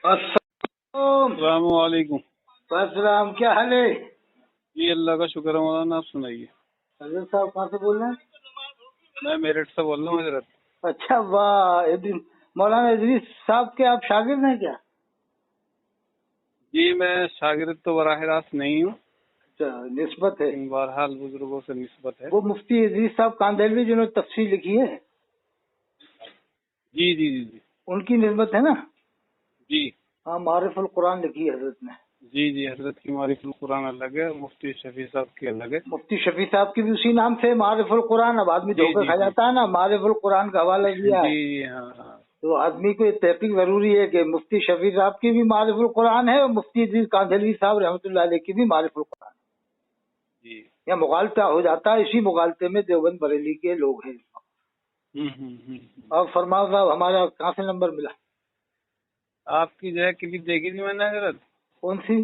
السلام علیکم۔ السلام، کیا حال ہے؟ جی اللہ کا شکر ہے مولانا، آپ سنائیے۔ حضرت صاحب کہاں سے بول رہے ہیں؟ میں میرٹھ سے بول رہا ہوں حضرت۔ اچھا، واہ، مولانا ادریس صاحب کے آپ شاگرد ہیں کیا؟ جی میں شاگرد تو براہ راست نہیں ہوں، اچھا، نسبت ہے۔ بہرحال بزرگوں سے نسبت ہے۔ وہ مفتی ادریس صاحب کاندھلوی جنہوں نے تفسیر لکھی ہے، جی جی جی جی ان کی نسبت ہے نا؟ جی ہاں، معارف القرآن لکھی ہے حضرت نے۔ جی جی حضرت کی معرف القرآن الگ ہے، مفتی شفیع صاحب کی الگ ہے۔ مفتی شفیع صاحب کی بھی اسی نام سے معارف القرآن، اب آدمی جی دھوکہ جی کھا جی جاتا ہے نا، معارف القرآن کا حوالہ دیا ہے جی ہاں ہاں تو آدمی کو یہ تحقیق ضروری ہے کہ مفتی شفیع صاحب کی بھی معارف القرآن ہے اور مفتی ادریس کاندھلوی صاحب رحمۃ اللہ علیہ کی بھی معارف القرآن ہے۔ جی یا مغالطہ ہو جاتا ہے، اسی مغالطے میں دیوبند بریلی کے لوگ ہیں۔ اور فرماؤ صاحب، ہمارا کہاں سے نمبر ملا؟ آپ کی جو ہے کلپ دیکھی تھی میں نے حضرت، کون سی؟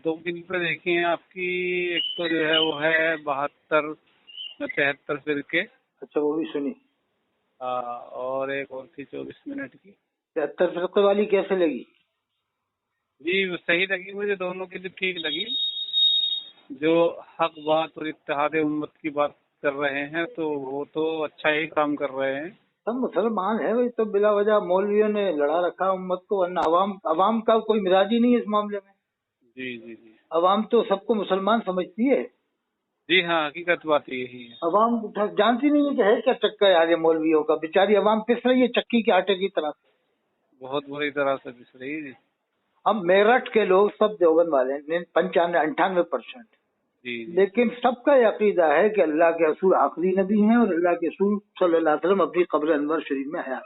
2 کلپیں دیکھی ہیں آپ کی۔ ایک تو جو ہے وہ ہے 72 فرقے، اچھا، وہ بھی سنی۔ اور ایک اور تھی 24 منٹ کی۔ 73 فرقے والی کیسے لگی؟ جی صحیح لگی مجھے، دونوں کی ٹھیک لگی۔ جو حق بات اور اتحاد امت کی بات کر رہے ہیں تو وہ تو اچھا ہی کام کر رہے ہیں۔ سب مسلمان ہیں وہی تو، بلا وجہ مولویوں نے لڑا رکھا امت کو، ورنہ عوام کا کوئی مزاج ہی نہیں ہے اس معاملے میں۔ جی جی جی عوام تو سب کو مسلمان سمجھتی ہے، جی ہاں، حقیقت بات یہی ہے۔ عوام جانتی نہیں ہے کہ ہے کیا چکا یار یہ مولویوں کا، بیچاری عوام پس رہی ہے چکی کے آٹے کی طرح۔ بہت بری طرح سے پس رہی ہے۔ اب میرٹھ کے لوگ سب دیوبند والے ہیں 95-98%، جی جی لیکن سب کا یہ عقیدہ ہے کہ اللہ کے رسول آخری نبی ہیں اور اللہ کے رسول صلی اللہ علیہ وسلم اپنی قبر انور شریف میں حیات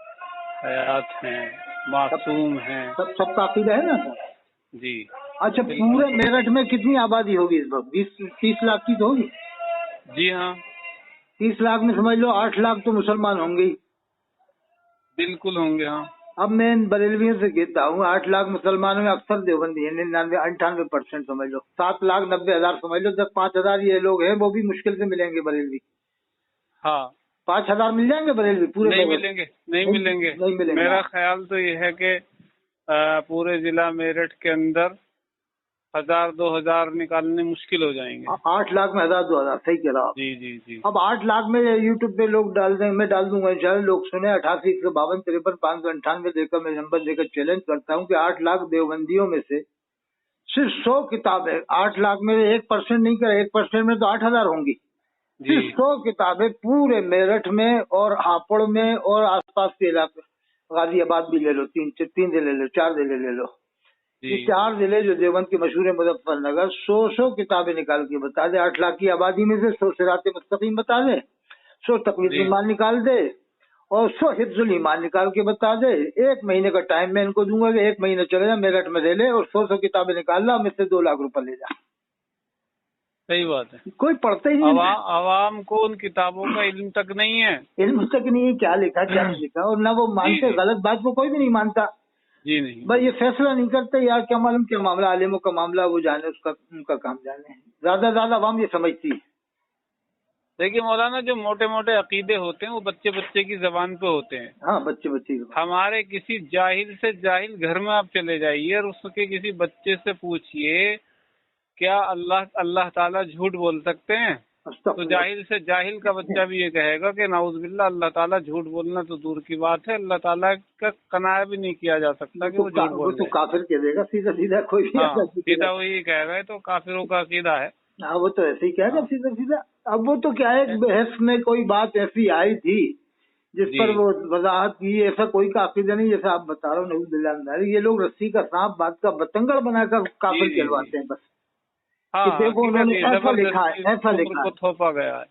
حیات ہیں، معصوم ہیں۔ سب کا عقیدہ ہے نا سر؟ جی اچھا، بالکل پورے میرٹھ میں کتنی آبادی ہوگی اس وقت؟ 20-30 لاکھ کی تو ہوگی۔ جی ہاں 30 لاکھ میں سمجھ لو 8 لاکھ تو مسلمان ہوں گے ہی۔ بالکل ہوں گے ہاں۔ اب میں ان بریلویوں سے کہتا ہوں 8 لاکھ مسلمانوں میں اکثر دیوبندی ہیں، 99-98% سمجھ لو، 7,90,000 سمجھ لو، 5,000 یہ لوگ ہیں وہ بھی مشکل سے ملیں گے بریلوی۔ ہاں 5,000 مل جائیں گے بریلوی پورے؟ نہیں ملیں گے، نہیں ملیں گے۔ میرا خیال تو یہ ہے کہ پورے ضلع میرٹھ کے اندر 1,000-2,000 نکالنے مشکل ہو جائیں گے۔ 8 لاکھ میں 1,000-2,000 صحیح کہہ رہا آپ۔ جی جی جی اب 8 لاکھ میں یوٹیوب پہ لوگ ڈال دیں، میں ڈال دوں گا انشاءاللہ، لوگ سنیں 88-152-53-598 دے کر میں نمبر دے کر چیلنج کرتا ہوں کہ 8 لاکھ دیوبندیوں میں سے صرف 100 کتابیں، 8 لاکھ میں 1% نہیں کرے، 1% میں تو 8,000 ہوں گی۔ صرف 100 کتابیں پورے میرٹھ میں اور ہاپڑ میں اور آس پاس کے علاقے، غازی آباد بھی لے لو، 3 ضلع لے لو، 4 ضلع لے لو، یہ 4 ضلع جو دیوبند کے مشہور ہے، مظفر نگر، 100 کتابیں نکال کے بتا دے، 8 لاکھ کی آبادی میں سے 100 صراط مستقیم بتا دے، 100 تقویض ایمان نکال دے اور 100 حفظ الایمان نکال کے بتا دے۔ 1 مہینے کا ٹائم میں ان کو دوں گا کہ 1 مہینہ چلے جا میرٹھ میں رہ لے اور 100 کتابیں نکال لا، مجھ سے 2 لاکھ روپے لے جا۔ صحیح بات ہے۔ کوئی پڑھتا ہی نہیں، عوام کو ان کتابوں کا علم تک نہیں ہے، علم تک نہیں ہے کیا لکھا کیا نہیں لکھا، اور نہ وہ مانتے، غلط بات کو کوئی بھی نہیں مانتا۔ جی نہیں بھائی یہ فیصلہ نہیں کرتے یار، کیا معلوم کیا معاملہ، عالموں کا معاملہ وہ جانے، ان کا کام جانے۔ زیادہ عوام یہ سمجھتی ہے۔ دیکھیے مولانا، جو موٹے موٹے عقیدے ہوتے ہیں وہ بچے بچے کی زبان پہ ہوتے ہیں۔ ہاں، بچے ہمارے کسی جاہل سے جاہل گھر میں آپ چلے جائیے اور اس کے کسی بچے سے پوچھئے کیا اللہ تعالیٰ جھوٹ بول سکتے ہیں، تو جاہل سے جاہل کا بچہ بھی یہ کہے گا کہ نعوذ باللہ اللہ تعالیٰ جھوٹ بولنا تو دور کی بات ہے، اللہ تعالیٰ کا قناعت بھی نہیں کیا جا سکتا کہ وہ جھوٹ بول تو کافر کہہ دے گا سیدھا سیدھا، کوئی سیدھا وہی کہے گا، تو کافروں کا عقیدہ ہے۔ ہاں وہ تو ایسے ہی کہے گا سیدھا سیدھا۔ اب وہ تو کیا ہے، بحث میں کوئی بات ایسی آئی تھی جس پر وہ وضاحت کی، ایسا کوئی کا عقیدہ نہیں جیسا آپ بتا رہے ہو، نعوذ باللہ من ذالک۔ یہ لوگ رسی کا سانپ بات کا بتنگڑ بنا کر کافر کہلواتے ہیں بس، کہ دیکھو انہوں نے ایسا لکھا ہے، ایسا لکھا ہے، تھوپا گیا ہے۔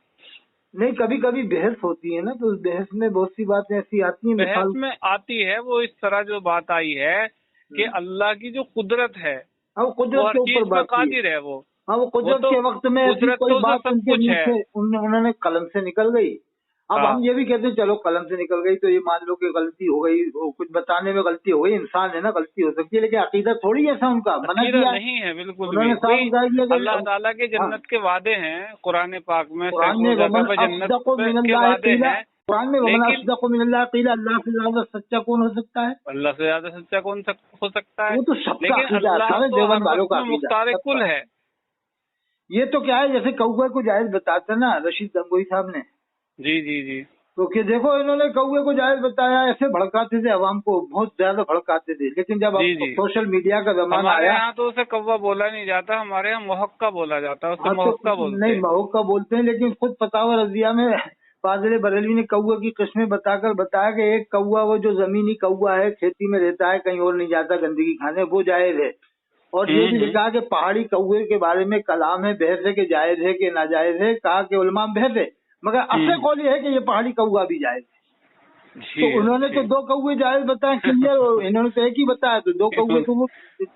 نہیں، کبھی کبھی بحث ہوتی ہے نا، تو اس بحث میں بہت سی باتیں ایسی آتی ہیں، بحث میں آتی ہے وہ اس طرح جو بات آئی ہے کہ اللہ کی جو قدرت ہے وہ قدرت کے اوپر بات قادر ہے وہ۔ ہاں، وہ قدرت کے وقت میں ایسی کوئی بات ان کے منہ سے انہوں نے قلم سے نکل گئی۔ اب ہم یہ بھی کہتے ہیں چلو قلم سے نکل گئی تو یہ مان لو کہ غلطی ہو گئی، کچھ بتانے میں غلطی ہو گئی، انسان ہے نا، غلطی ہو سکتی ہے، لیکن عقیدہ تھوڑی ایسا ان کا منع کیا نہیں ہے بالکل انہوں نے صاف بتا دیا کہ اللہ تعالیٰ کے جنت کے وعدے ہیں قرآن پاک میں، قرآن میں جنت کے وعدے ہیں، قرآن میں وَمَنْ أَصْدَقُ مِنَ اللَّهِ قِيلَ، اللہ سے زیادہ سچا کون ہو سکتا ہے؟ اللہ سے زیادہ سچا کون ہو سکتا ہے؟ وہ تو سب کا لیکن عقیدہ ہے، اللہ سارے تو دیوبند ہر والوں وقت کا میں عقیدہ مختار کل ہے۔ یہ تو کیا ہے، جیسے کوے کو جائز بتاتے نا رشید گنگوئی صاحب نے، جی جی جی، تو کہ دیکھو انہوں نے کوے کو جائز بتایا، ایسے بھڑکاتے تھے عوام کو، بہت زیادہ بھڑکاتے تھے، لیکن جب جی اب جی، سوشل میڈیا کا زمانہ ہمارے آیا، یہاں تو اسے کوا بولا نہیں جاتا، ہمارے یہاں محقہ بولا جاتا ہے، اسے ہاں تو محقہ بولتے نہیں ہیں۔ محقہ بولتے ہیں، لیکن خود فتاوی رضیہ میں فاضل بریلوی نے کوے کی قسمیں بتا کر بتایا کہ ایک کوا وہ جو زمینی کوا ہے، کھیتی میں رہتا ہے، کہیں اور نہیں جاتا گندگی کھانے، وہ جائز ہے۔ اور یہ بھی لکھا کہ پہاڑی کوے کے بارے میں کلام ہے، بحث ہے کہ جائز ہے کہ ناجائز ہے، کہا کہ علماء بحث ہے، مگر اصل قول یہ ہے کہ یہ پہاڑی کوا بھی جائز ہے۔ تو انہوں نے تو دو کوے جائز بتائے کلیئر، اور انہوں نے تو ایک ہی بتایا، تو دو کوے تو وہ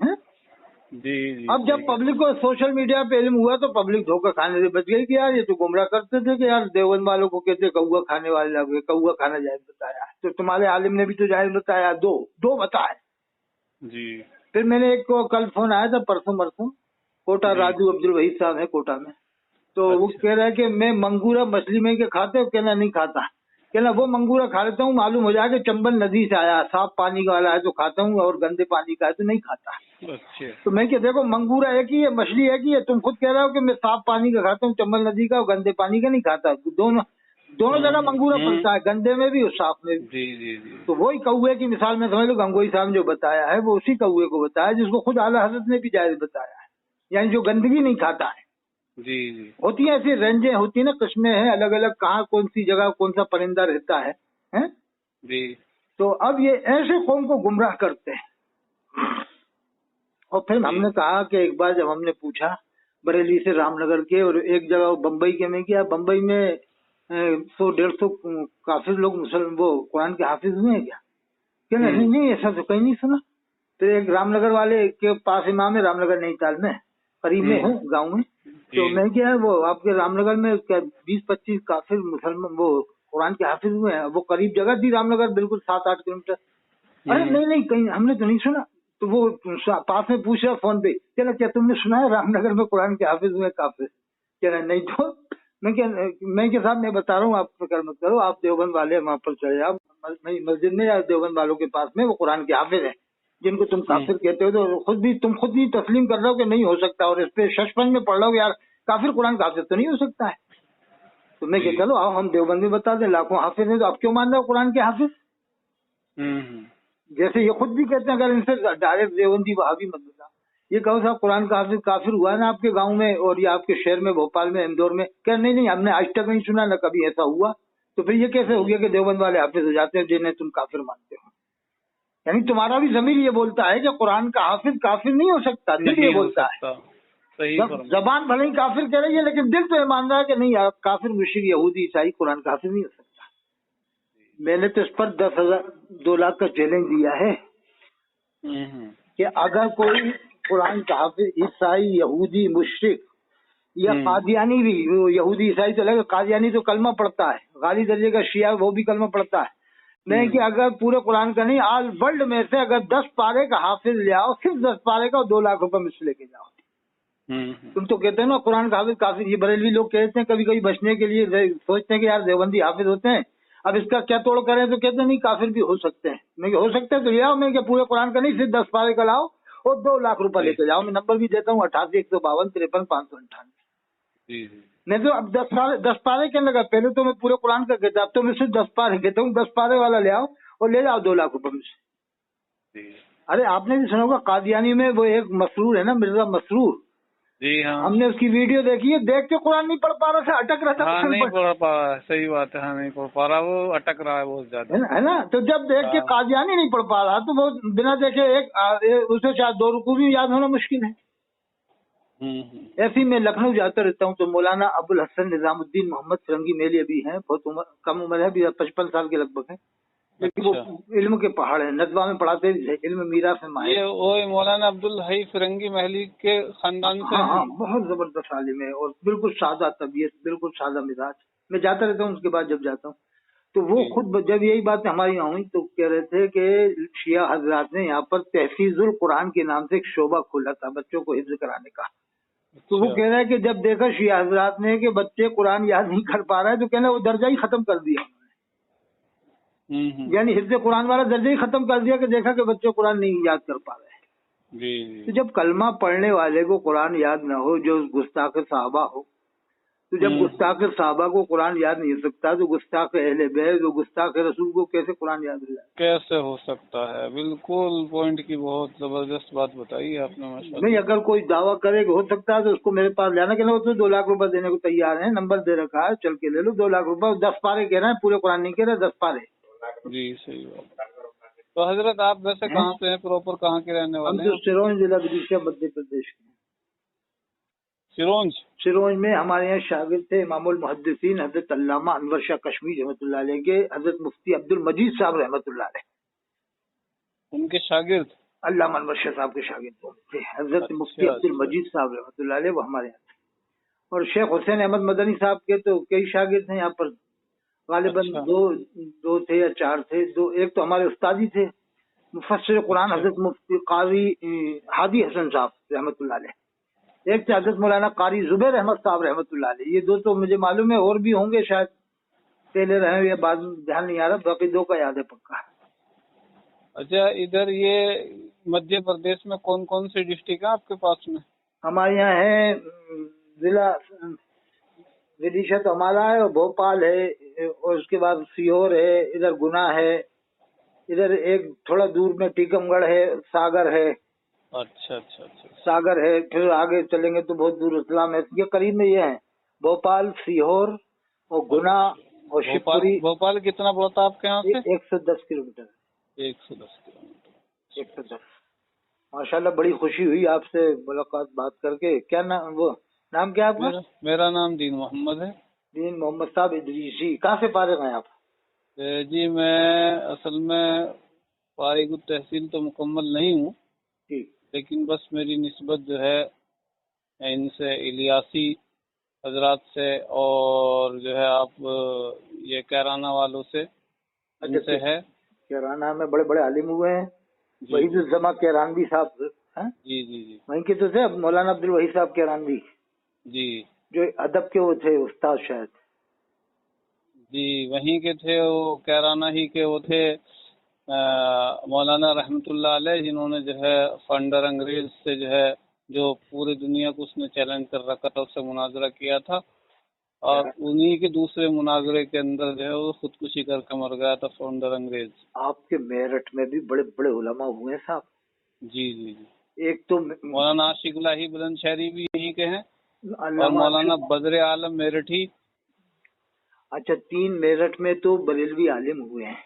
ہیں۔ جی جی، اب جب پبلک کو سوشل میڈیا پہ علم ہوا تو پبلک دھوکہ کھانے سے بچ گئی کہ یار یہ تو گمراہ کرتے تھے کہ یار دیوبند والوں کو کہتے کوا کھانے والے لگ گئے، کوا کھانا جائز بتایا، تو تمہارے عالم نے بھی تو جائز بتایا، دو بتائے۔ جی، پھر میں نے ایک کو کل فون آیا تھا پرسوں کوٹا، راجو عبد الوحید صاحب ہے کوٹا میں، تو وہ کہہ رہا ہے کہ میں منگورا مچھلی میں کہ کھاتے ہو؟ کہنا نہیں کھاتا، کہنا وہ منگورا کھا لیتا ہوں، معلوم ہو جائے کہ چمبل ندی سے آیا، صاف پانی کا والا ہے تو کھاتا ہوں، اور گندے پانی کا ہے تو نہیں کھاتا۔ تو میں کہ دیکھو منگورا ایک ہی ہے، مچھلی ایک ہی ہے، تم خود کہہ رہے ہو کہ میں صاف پانی کا کھاتا ہوں، چمبل ندی کا، اور گندے پانی کا نہیں کھاتا، دونوں جگہ منگورا پڑتا ہے، گندے میں بھی اور صاف میں بھی۔ جی جی جی، تو وہی کوے کی مثال میں سمجھ لو گنگوئی صاحب نے جو بتایا ہے وہ اسی کوے کو بتایا جس کو خود اعلیٰ حضرت نے بھی جائز بتایا ہے، یعنی جو گندگی نہیں کھاتا ہے۔ جی جی، ہوتی ہیں ایسی رینجیں ہوتی ہیں نا، قسمیں ہیں الگ الگ، کہاں کون سی جگہ کون سا پرندہ رہتا ہے، ہیں؟ جی، تو اب یہ ایسے قوم کو گمراہ کرتے ہیں۔ اور پھر ہم نے کہا کہ ایک بار جب ہم نے پوچھا بریلی سے رام نگر کے اور ایک جگہ بمبئی کے میں کیا، بمبئی میں 100-150 کافر لوگ مسلم وہ قرآن کے حافظ ہوئے ہیں کیا؟ کہ نہیں ایسا تو کہیں نہیں سنا۔ پھر ایک رام نگر والے کے پاس امام ہے، رام نگر نئی تال میں قریب میں ہے گاؤں میں، تو میں کیا وہ آپ کے رام نگر میں کیا 20-25 کافر مسلمان وہ قرآن کے حافظ ہوئے ہیں؟ وہ قریب جگہ تھی رام نگر، بالکل 7-8 کلومیٹر۔ ارے نہیں کہیں ہم نے تو نہیں سنا۔ تو وہ پاس میں پوچھ رہا فون پہ، کہہ رہا کیا تم نے سنا ہے رام نگر میں قرآن کے حافظ ہوئے کافر؟ کہہ رہا نہیں تو میں کے ساتھ میں بتا رہا ہوں، آپ فکر مت کرو، آپ دیوبند والے وہاں پر چلے جاؤ مسجد میں یا دیوبند والوں کے پاس میں، وہ قرآن کے حافظ ہیں جن کو تم کافر کہتے ہو، تو تم خود بھی تسلیم کر رہے ہو کہ نہیں ہو سکتا، اور اس پہ ششپنج میں پڑھ رہا ہو یار کافر قرآن کا حافظ تو نہیں ہو سکتا ہے۔ تو میں کہ چلو آؤ ہم دیوبند میں بتا دیں، لاکھوں حافظ ہیں، تو آپ کیوں مان رہے ہو قرآن کے حافظ؟ جیسے یہ خود بھی کہتے ہیں اگر ان سے ڈائریکٹ دیوبندی وہابی مت بتا، یہ کہو صاحب قرآن کا حافظ کافر ہوا ہے نا آپ کے گاؤں میں اور یہ آپ کے شہر میں، بھوپال میں، اندور میں؟ کہ نہیں ہم نے آج تک نہیں سنا، نہ کبھی ایسا ہوا۔ تو پھر یہ کیسے ہو گیا کہ دیوبند والے حافظ ہو جاتے ہیں جنہیں تم کافر مانتے ہو؟ یعنی تمہارا بھی ضمیر یہ بولتا ہے کہ قرآن کا حافظ کافر نہیں ہو سکتا، دل یہ بولتا ہے، زبان بھلے ہی کافر کہہ رہی ہے لیکن دل تو یہ مان رہا ہے کہ نہیں آپ کافر مشرک یہودی عیسائی قرآن کا حافظ نہیں ہو سکتا۔ میں نے تو اس پر 2 لاکھ کا چیلنج دیا ہے کہ اگر کوئی قرآن کا حافظ عیسائی یہودی مشرک یا قادیانی بھی، یہودی عیسائی تو لگے، قادیانی تو کلمہ پڑھتا ہے، غالی درجے کا شیعہ وہ بھی کلمہ پڑھتا ہے، میں کہ اگر پورے قرآن کا نہیں آل ورلڈ میں سے اگر 10 پارے کا حافظ لے آؤ، صرف 10 پارے کا 2 لاکھ روپے مجھ سے لے کے جاؤ۔ تم تو کہتے ہیں نا قرآن کا حافظ کافر، یہ بریلوی لوگ کہتے ہیں کبھی کبھی بچنے کے لیے سوچتے ہیں کہ یار دیوبندی حافظ ہوتے ہیں، اب اس کا کیا توڑ کریں، تو کہتے ہیں نہیں کافر بھی ہو سکتے ہیں۔ میں کہ ہو سکتے ہیں تو لے آؤ، میں کہ پورے قرآن کا نہیں صرف 10 پارے کا لاؤ اور 2 لاکھ روپے لے کے جاؤ۔ میں نمبر بھی دیتا ہوں 88-152-53-558۔ میں تو اب 10 پارے کہنے لگا، پہلے تو میں پورے قرآن کا کہتا، اب تو میں صرف 10 پارے کہتا ہوں، 10 پارے والا لے آؤ اور لے جاؤ 2 لاکھ روپے مجھ سے۔ ارے آپ نے بھی سنا ہوگا قادیانی میں وہ ایک مسرور ہے نا، مرزا مسرور، جی ہاں، ہم نے اس کی ویڈیو دیکھی ہے، دیکھ کے قرآن نہیں پڑھ پا رہا تھا، اٹک رہا تھا، نہیں پڑھ پا رہا، صحیح بات ہے، ہاں نہیں پڑھ پا رہا، وہ اٹک رہا ہے بہت زیادہ، ہے نا۔ تو جب دیکھ کے قادیانی نہیں پڑھ پا رہا تو وہ بنا دیکھے اسے شاید 2 رکوع بھی یاد ہونا مشکل ہے۔ ایسی میں لکھنؤ جاتا رہتا ہوں تو مولانا ابو الحسن نظام الدین محمد فرنگی میلے ابھی ہیں، بہت کم عمر ہے، ابھی 55 سال کے لگ بھگ ہیں، لیکن وہ علم کے پہاڑ ہیں، ندوہ میں پڑھاتے ہیں، علم میراث میں ماہر۔ وہ مولانا عبدالحی فرنگی محلی کے خاندان سے ہیں؟ ہاں بہت زبردست عالم ہے اور بالکل سادہ طبیعت، بالکل سادہ مزاج۔ میں جاتا رہتا ہوں اس کے بعد جب جاتا ہوں تو وہ خود جب یہی بات ہماری یہاں ہوئی تو کہہ رہے تھے کہ شیعہ حضرات نے یہاں پر تحفیظ القرآن کے نام سے ایک شعبہ کھولا تھا بچوں کو حفظ کرانے کا۔ تو وہ کہہ رہا ہے کہ جب دیکھا شیعہ حضرات نے کہ بچے قرآن یاد نہیں کر پا رہے تو کہنا وہ درجہ ہی ختم کر دیا انہوں نے۔ یعنی حفظ قرآن والا درجہ ہی ختم کر دیا کہ دیکھا کہ بچے قرآن نہیں یاد کر پا رہے ہیں. جی. تو جب کلمہ پڑھنے والے کو قرآن یاد نہ ہو، جو گستاخ صحابہ ہو، تو جب گستاخ صحابہ کو قرآن یاد نہیں ہو سکتا تو گستاخ اہل بیت، جو گستاخ رسول کو کیسے قرآن یاد ہو جائے؟ کیسے ہو سکتا ہے؟ بالکل پوائنٹ کی بہت زبردست بات بتائی آپ نے ماشاء اللہ. نہیں، اگر کوئی دعویٰ کرے کہ ہو سکتا ہے تو اس کو میرے پاس لانا، کہ وہ تو 2 لاکھ روپے دینے کو تیار ہیں، نمبر دے رکھا ہے، چل کے لے لو. 2 لاکھ روپے 10 پارے کہہ رہے ہیں، پورے قرآن نہیں کہہ رہے، 10 پارے. جی صحیح بات. تو حضرت آپ ویسے کہاں سے ہیں؟ پراپر کہاں کے رہنے ہم والے تو ہیں؟ سرونج ضلع بدیشہ مدھیہ پردیش کے. سرونج میں ہمارے یہاں شاگرد تھے امام المحدثین حضرت علامہ انور شاہ کشمیری رحمۃ اللہ علیہ کے، حضرت مفتی عبد المجید صاحب رحمۃ اللہ علیہ، ان کے شاگرد. علامہ انور شاہ صاحب کے شاگرد تھے حضرت مفتی عبد المجید صاحب رحمۃ اللہ علیہ، وہ ہمارے یہاں تھے. اور شیخ حسین احمد مدنی صاحب کے تو کئی شاگرد ہیں یہاں پر، غالباً دو تھے یا 4 تھے. ایک تو ہمارے استاد ہی تھے مفسر قرآن حضرت مفتی قاری ہادی حسن صاحب رحمۃ اللہ علیہ. ایک تھے حضرت مولانا قاری زبیر احمد صاحب رحمۃ اللہ علیہ. یہ 2 تو مجھے معلوم ہے، اور بھی ہوں گے شاید، پہلے رہے یا بعد میں دھیان نہیں آ رہا، باقی 2 کا یاد ہے پکا. اچھا، ادھر یہ مدھیہ پردیش میں کون کون سی ڈسٹرکٹ ہیں آپ کے پاس میں؟ ہمارے یہاں ہے ضلع ودیشہ تو ہمارا ہے، اور بھوپال ہے، اور اس کے بعد سیور ہے، ادھر گنا ہے، ادھر ایک تھوڑا دور میں ٹیکم گڑھ ہے، ساگر ہے. اچھا. ساگر ہے. پھر آگے چلیں گے تو بہت دور اسلام ہے. یہ قریب میں یہ ہیں بھوپال، سیہور اور گنا اور شیوپوری. بھوپال کتنا پڑتا آپ کے یہاں سے؟ 110 کلومیٹر. 110 کلومیٹر. 110. ماشاءاللہ بڑی خوشی ہوئی آپ سے ملاقات بات کر کے. کیا نام کیا آپ کا؟ میرا نام دین محمد ہے. دین محمد صاحب ادریسی. کہاں سے فارغ ہیں آپ؟ جی میں اصل میں فارغ التحصیل تو مکمل نہیں ہوں، لیکن بس میری نسبت جو ہے ان سے الیاسی حضرات سے اور جو ہے آپ یہ کیرانہ والوں سے ان سے ہے. کیرانہ میں بڑے بڑے عالم ہوئے ہیں. وحید الزما کیرانوی صاحب. جی وہیں کے تو تھے مولانا عبد الوحید صاحب کیرانوی. جی، جو ادب کے وہ تھے استاد شاید. جی وہیں کے تھے، وہ کیرانہ ہی کے وہ تھے مولانا رحمت اللہ علیہ، جنہوں نے جو ہے فنڈر انگریز سے جو ہے جو پوری دنیا کو اس نے چیلنج کر رکھا تھا، اس سے مناظرہ کیا تھا، اور انہی کے دوسرے مناظرے کے اندر جو ہے وہ خودکشی کر کے مر گیا تھا فاؤنڈر انگریز. آپ کے میرٹھ میں بھی بڑے بڑے علماء ہوئے ہیں صاحب. جی. ایک تو مولانا عاشق الہی بلند شہری بھی یہیں کے ہیں، اور مولانا بدر عالم میرٹھی. اچھا، 3 میرٹھ میں تو بریلوی عالم ہوئے ہیں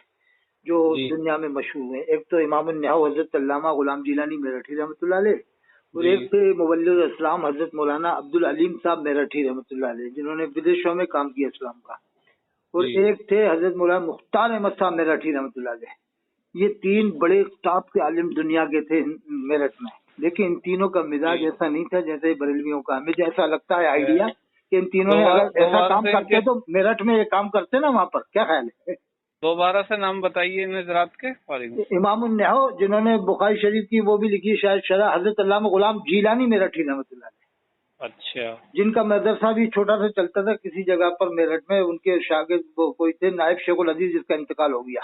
جو دنیا میں مشہور ہیں. ایک تو امام النحو حضرت علامہ غلام جیلانی میرٹھی رحمۃ اللہ علیہ، اور ایک تھے مبلغ اسلام حضرت مولانا عبد العلیم صاحب میرٹھی رحمۃ اللہ علیہ، جنہوں نے ودیشوں میں کام کیا اسلام کا. اور ایک تھے حضرت مولانا مختار احمد صاحب میرٹھی رحمۃ اللہ علیہ. یہ 3 بڑے ٹاپ کے عالم دنیا کے تھے میرٹھ میں. لیکن ان تینوں کا مزاج ایسا نہیں تھا جیسے بریلویوں کا. مجھے ایسا لگتا ہے آئیڈیا کہ ان تینوں نے اگر ایسا کام کرتے تو میرٹھ میں یہ کام کرتے نا وہاں پر. کیا خیال ہے؟ دوبارہ سے نام بتائیے ان حضرات کے. امام النحو جنہوں نے بخاری شریف کی وہ بھی لکھی شاید شرح، حضرت علامہ غلام جیلانی میرٹھی رحمۃ اللہ علیہ. اچھا. جن کا مدرسہ بھی چھوٹا سا چلتا تھا کسی جگہ پر میرٹھ میں. ان کے شاگرد کوئی تھے نائب شیخ العزیز، جس کا انتقال ہو گیا.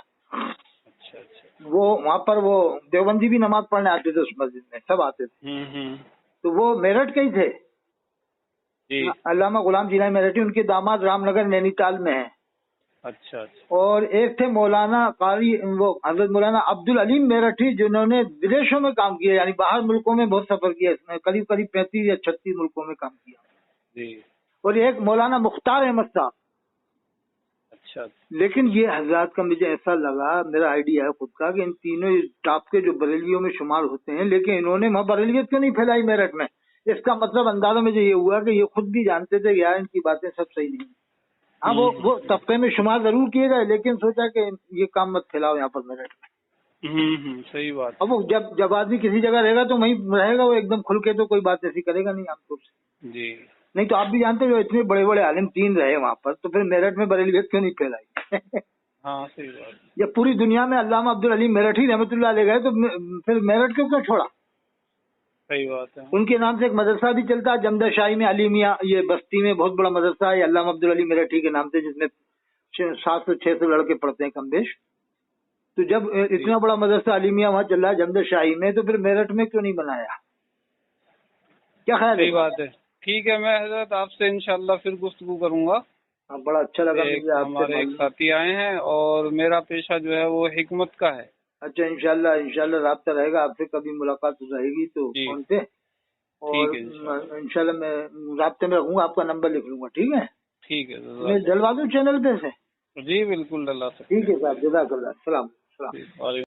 وہ وہاں پر وہ دیوبندی بھی نماز پڑھنے آتے تھے اس مسجد میں، سب آتے تھے. تو وہ میرٹھ کے ہی تھے. علامہ غلام جیلانی میرٹھی، ان کے داماد رام نگر نینی تال میں ہیں. اچھا. اور ایک تھے مولانا قاری وہ حضرت مولانا عبد العلیم میرٹھی، جنہوں نے ودیشوں میں کام کیا، یعنی باہر ملکوں میں بہت سفر کیا. اس میں قریب 35 یا 36 ملکوں میں کام کیا. اور ایک مولانا مختار احمد صاحب. اچھا. لیکن یہ حضرات کا مجھے ایسا لگا، میرا آئیڈیا ہے خود کا، کہ ان تینوں ٹاپ کے جو بریلویوں میں شمار ہوتے ہیں، لیکن انہوں نے وہاں بریلیت کیوں نہیں پھیلائی میرٹھ میں؟ اس کا مطلب اندازہ مجھے یہ ہوا کہ یہ خود بھی جانتے تھے یار ان کی باتیں سب صحیح نہیں. ہاں وہ طبقے میں شمار ضرور کیے گئے، لیکن سوچا کہ یہ کام مت پھیلاؤ یہاں پر میرٹھ میں. صحیح بات. اب وہ جب آدمی کسی جگہ رہے گا تو وہیں رہے گا، وہ ایک دم کھل کے تو کوئی بات ایسی کرے گا نہیں عام طور سے. جی. نہیں تو آپ بھی جانتے جو اتنے بڑے بڑے عالم 3 رہے وہاں پر، تو پھر میرٹھ میں بریلیت کیوں نہیں پھیلائی؟ ہاں صحیح بات. جب پوری دنیا میں علامہ عبد العلیم میرٹھی رحمۃ اللہ علیہ گئے تو پھر میرٹھ کیوں چھوڑا؟ صحیح بات ہے. ان کے نام سے ایک مدرسہ بھی چلتا ہے جمدہ شاہی میں، علیمیہ، یہ بستی میں بہت بڑا مدرسہ ہے علامہ عبد العلیم میرٹھی کے نام سے، جس میں 700 سے 600 لڑکے پڑھتے ہیں کم بیش. تو جب اتنا بڑا مدرسہ علیمیہ وہاں چل رہا ہے جمد شاہی میں، تو پھر میرٹھ میں کیوں نہیں بنایا؟ کیا خیال ہے؟ صحیح بات ہے. ٹھیک ہے، میں حضرت آپ سے انشاءاللہ پھر گفتگو کروں گا. بڑا اچھا لگا مجھے آپ ہمارے ایک سے. ساتھی آئے ہیں اور میرا پیشہ جو ہے وہ حکمت کا ہے. اچھا، انشاءاللہ رابطہ رہے گا آپ سے، کبھی ملاقات رہے گی تو فون پہ. اور انشاءاللہ میں رابطے میں رہوں گا، آپ کا نمبر لکھ لوں گا. ٹھیک ہے، ٹھیک ہے. میں ڈلوا دوں چینل پہ سے؟ جی بالکل ڈلا سکتے ٹھیک ہے صاحب، جزاک اللہ. السلام. ہیں.